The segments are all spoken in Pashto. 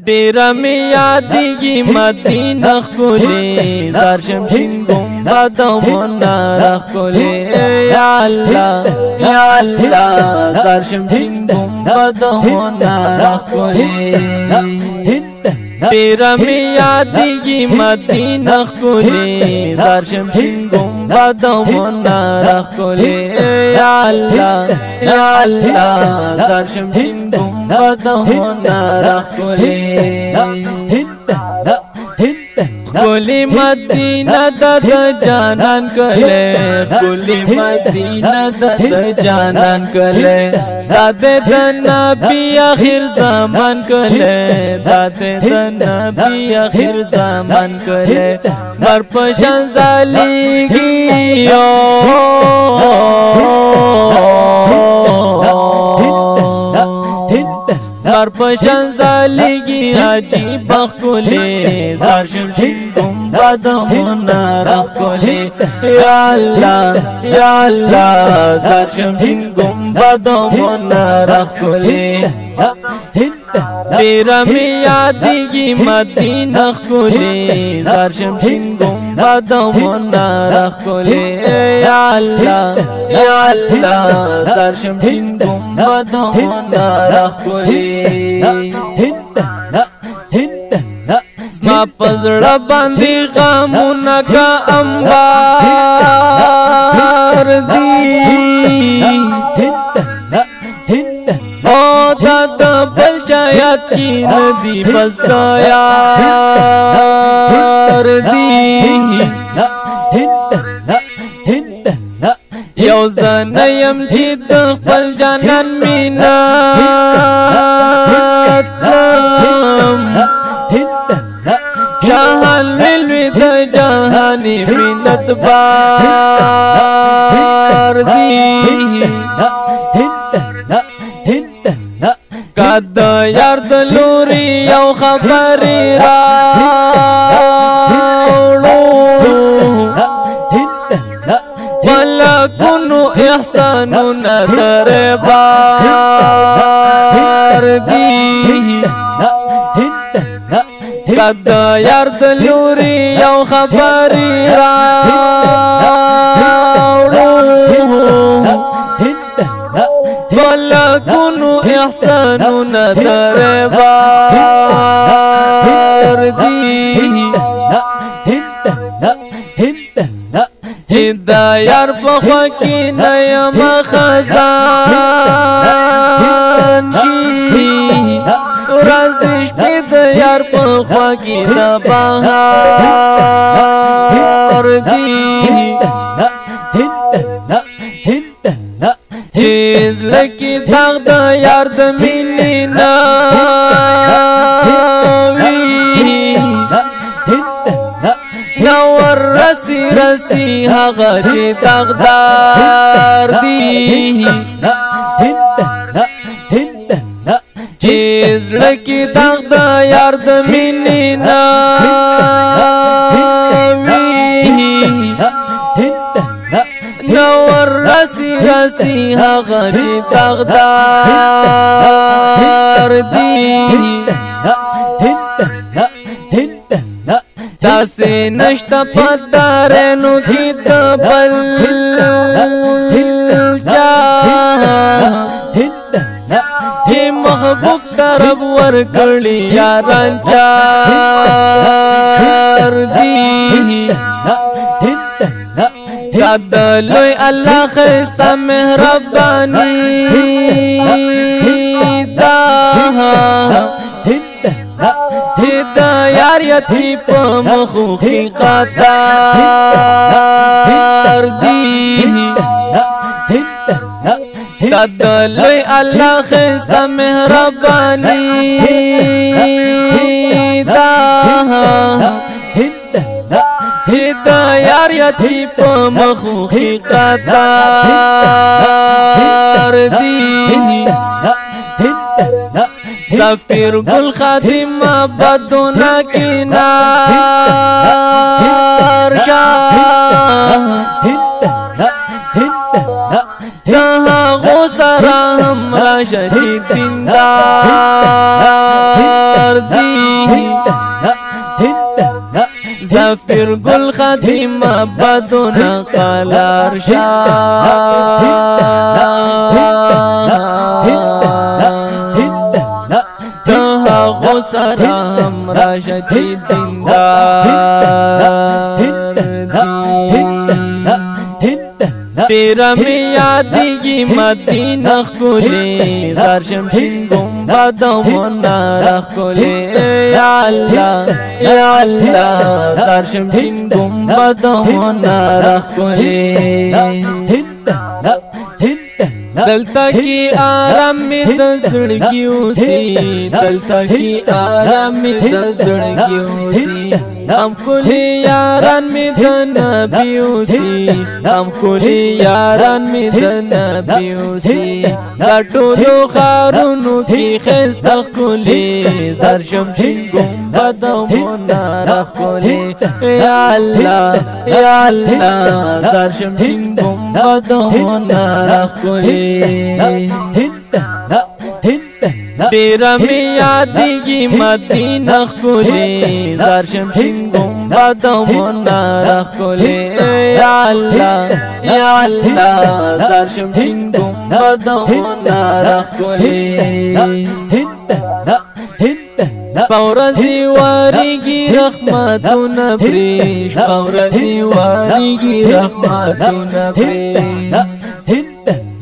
ډیره می یادېږي مدینه ښکلې زار شمشین ګنبد مناره ښکلې یا الله یا الله زار شمشین ګنبد مناره ښکلې ډیره می یادېږي مدینه ښکلې زار شمشین ګنبد مناره ښکلې یا الله یا الله زار شمشین ګنبد مناره ښکلې ښکلې مدینه د جانان کله ښکلې مدینه د جانان کله د نبی اخر زمان کله د نبی اخر زمان کله بر پشان زالیږي بر پشان زالیږي عجیب ښکلې زار شمشین ګنبد مناره ښکلې یا الله یا الله زار شمشین ګنبد مناره ښکلې ډیره می یادېږي مدینه ښکلې زار شمشین ګنبد مناره ښکلې یا الله یا الله زار شمشین ګنبد مناره ښکلې زما پزړه باندې غمونه کا انبار دی او دا د بل چا یاد کی ندی بس دا یار دی یو زنه یم چې د خپل جانان مینت جهان ویلوی د جهانی مینت بار دی کد یار د لوري یو خبرې راوړو ملکونو احسانونه دربار دی کد یار د لوري یو خبرې راوړو ملکونو احسانونه دربار دی چې د یار په خوا کې نه یم خزان شي ورځ د شپې د یار په خوا کې د بهار دی چې زړه کې داغ د یار د مینې نه وي نو ورسي رسي هغه چې داغدار دی چې زړه کې داغ د یار د مینې نه وي نو ورسي رسي هغه چې داغدار دی داسې نشته پدارینو کې د بل چا چې محبوب طرف ورکړي یاران چار دی یا د لوی الله ښایسته مهرباني دا چې د یار یتي په مخو کې قطار دی دا د لوی الله ښایسته مهرباني دا چې د یار یتي په مخو کې قطار دی سفیر گل خادم بدونا کنار شاه غو سره هم راشه چې دیندار وردی زفیر گل خاتم بدون قلار شاه تها غسرم راشدی دیندار تیرا می یادیگی مدینه خکولی زار شمشین گنبد منار خکولی یا الله زار شمشین گنبد منار خکولی دلتا کی آرام می دزڑگی اوسی دلتا کی آرام می دزڑگی اوسی ہم کلی یاران می دنبی اوسی ہم کلی یاران می دنبی اوسی لٹولو خارونو کی خیستخ کلی زر شمشین گنبد منار کلی یا اللہ زر شمشین گنبد منار کلی تیرا می یادیگی مدینه خکولی زار شمشین گنبد منار خکولی یا اللہ زار شمشین گنبد منار خکولی پورزی واریگی رحمتون بریش پورزی واریگی رحمتون بریش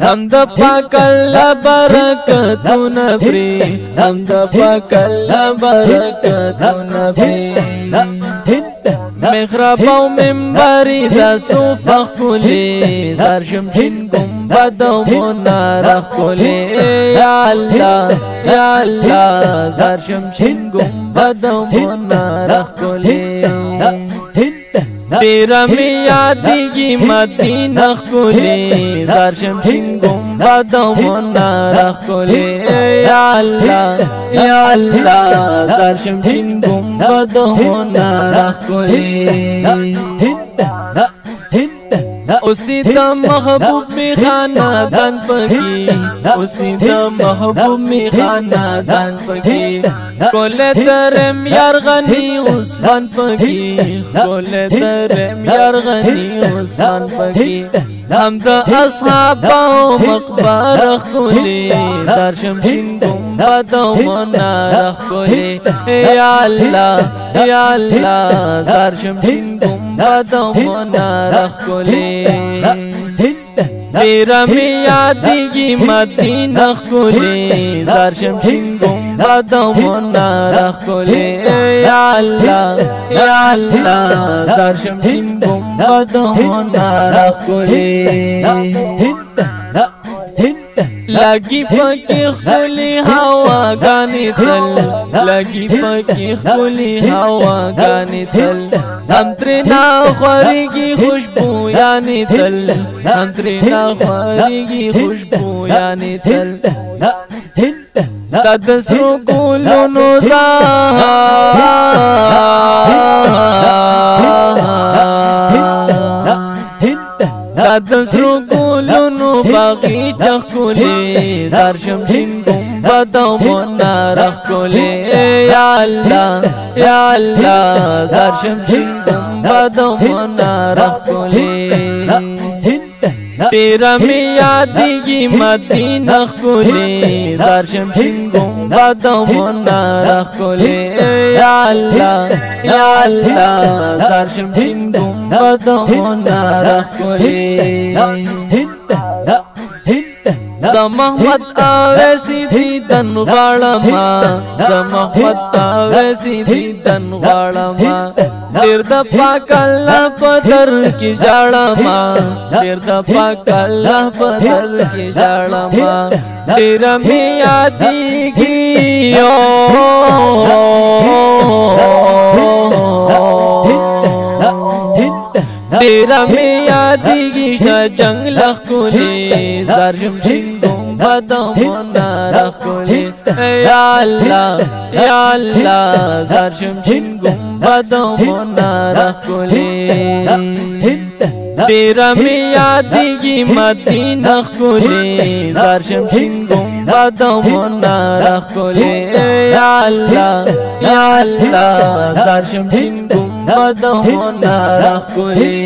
ہم دا پاک اللہ برکتون بری ہم دا پاک اللہ برکتون بری محراب و منبری دا صوفخ کلی زار شمشین گنبد منار کلی یا اللہ زار شمشین گنبد منار کلی تیرا می یادیگی مدینه خکولی زار شمشین گنبد منار خکولی یا اللہ زار شمشین گنبد منار خکولی اسی دا محبوب می خاندان پکی اسی دا محبوب می خاندان پکی کل درم یار غنی عثمان پکی کل درم یار غنی عثمان پکی ہم دا اصحاب و مقبر خکولی زار شمشین گنبد منار خکولی یا اللہ زار شمشین گنبد منار خکولی تیرا می یادیگی مدینه خکولی زار شمشین گنبد منار خکولی یا اللہ زار شمشین گنبد منار خکولی لگی پکی خکولی ہوا گانی تل لگی پکی خکولی ہوا گانی تل ہم ترینا خوریگی خوشبو یعنی تل ہم ترینا خوریگی خوشبو یعنی تل تدسرو گولو نوزا تدسرو گولو نو باقی چخکولی زار شمشین گنبد منار خکولی یا اللہ زار شمشین گنبد منار خکولی تیرا می یادیگی مدینه خکولی زار شمشین گنبد منار خکولی یا اللہ زار شمشین گنبد منار خکولی زمحمد آویسی دیدن غاڑما زمحمد آویسی دیدن غاڑما دیر دا پاک اللہ پدر کی جاڑما دیر دا پاک اللہ پدر کی جاڑما تیرا می یادیگی تیرا می یادیگی جنگ لخکولی زار شمشین گنبد منار خکولی یا اللہ زار شمشین گنبد منار خکولی ډیره می یادېږي مدینه ښکلې زار شمشین ګمبد منار ښکلې یا الله یا الله زار شمشین ګمبد منار ښکلې